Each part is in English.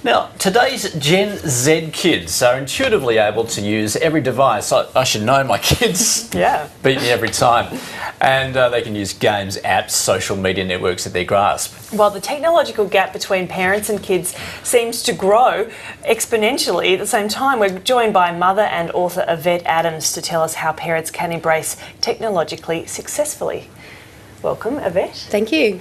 Now, today's Gen Z kids are intuitively able to use every device. I should know, my kids beat me every time. And they can use games, apps, social media networks at their grasp. Well, the technological gap between parents and kids seems to grow exponentially. At the same time, we're joined by mother and author Yvette Adams to tell us how parents can embrace technologically successfully. Welcome, Yvette. Thank you.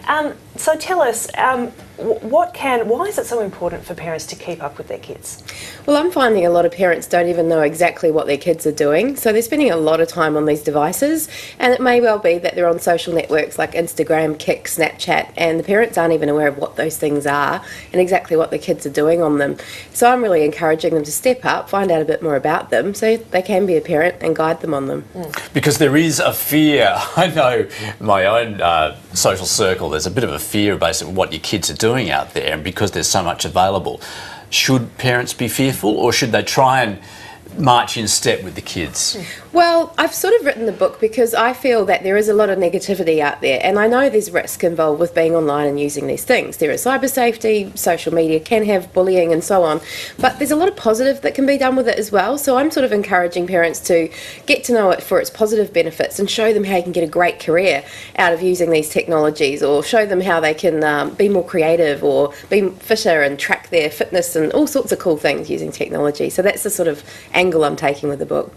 So tell us, why is it so important for parents to keep up with their kids? Well, I'm finding a lot of parents don't even know exactly what their kids are doing, so they're spending a lot of time on these devices, and it may well be that they're on social networks like Instagram, Kik, Snapchat, and the parents aren't even aware of what those things are and exactly what their kids are doing on them. So I'm really encouraging them to step up, find out a bit more about them so they can be a parent and guide them on them. Because there is a fear. I know my own social circle, there's a bit of a fear basically what your kids are doing out there, and because there's so much available. Should parents be fearful, or should they try and march in step with the kids? Well, I've sort of written the book because I feel that there is a lot of negativity out there, and I know there's risk involved with being online and using these things. There is cyber safety, social media can have bullying and so on, but there's a lot of positive that can be done with it as well. So I'm sort of encouraging parents to get to know it for its positive benefits and show them how you can get a great career out of using these technologies, or show them how they can be more creative or be fitter and track their fitness and all sorts of cool things using technology. So that's the sort of angle I'm taking with the book.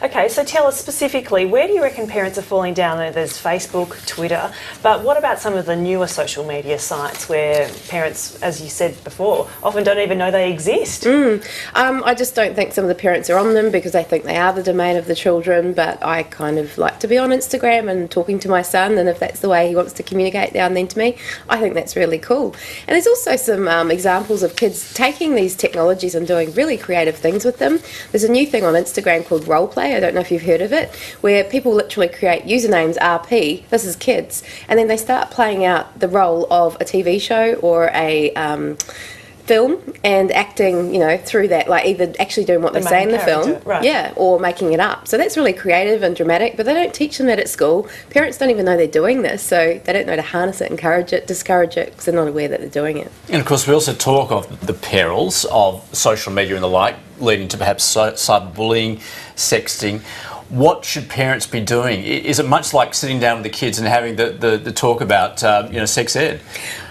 Okay, so tell us specifically, where do you reckon parents are falling down? There's Facebook, Twitter, but what about some of the newer social media sites where parents, as you said before, often don't even know they exist? I just don't think some of the parents are on them because they think they are the domain of the children, but I kind of like to be on Instagram and talking to my son, and if that's the way he wants to communicate now and then to me, I think that's really cool. And there's also some examples of kids taking these technologies and doing really creative things with them. There's a new thing on Instagram called Roleplay, I don't know if you've heard of it, where people literally create usernames RP, this is kids, and then they start playing out the role of a TV show or a film and acting, through that, like either actually doing what they say in the film, or making it up. So that's really creative and dramatic, but they don't teach them that at school. Parents don't even know they're doing this, so they don't know to harness it, encourage it, discourage it, because they're not aware that they're doing it. And of course we also talk of the perils of social media and the like, leading to perhaps cyberbullying, sexting. What should parents be doing? Is it much like sitting down with the kids and having the talk about sex ed?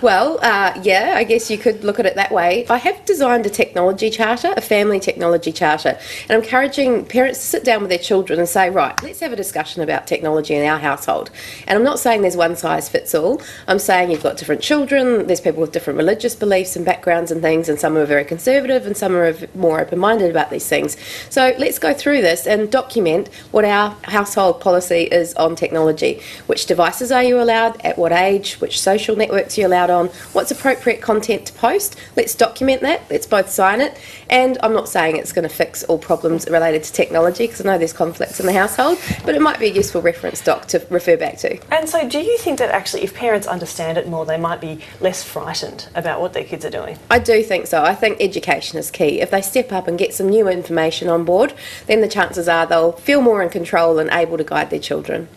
Well, yeah, I guess you could look at it that way. I have designed a technology charter, a family technology charter, and I'm encouraging parents to sit down with their children and say, right, let's have a discussion about technology in our household. And I'm not saying there's one size fits all. I'm saying you've got different children, there's people with different religious beliefs and backgrounds and things, and some are very conservative and some are more open-minded about these things. So let's go through this and document what our household policy is on technology. Which devices are you allowed, at what age, which social networks you're allowed on, what's appropriate content to post. Let's document that, let's both sign it. And I'm not saying it's going to fix all problems related to technology, because I know there's conflicts in the household, but it might be a useful reference doc to refer back to. And so do you think that actually if parents understand it more, they might be less frightened about what their kids are doing? I do think so. I think education is key. If they step up and get some new information on board, then the chances are they'll feel more in control and able to guide their children.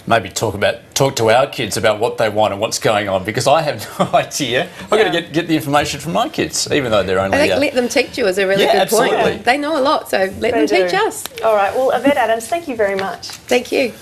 Maybe talk to our kids about what they want and what's going on, because I have no idea. I've got to get the information from my kids, even though they're only... I think let them teach you is a really good point. They know a lot, so let them teach us. All right, well, Yvette Adams, thank you very much. Thank you.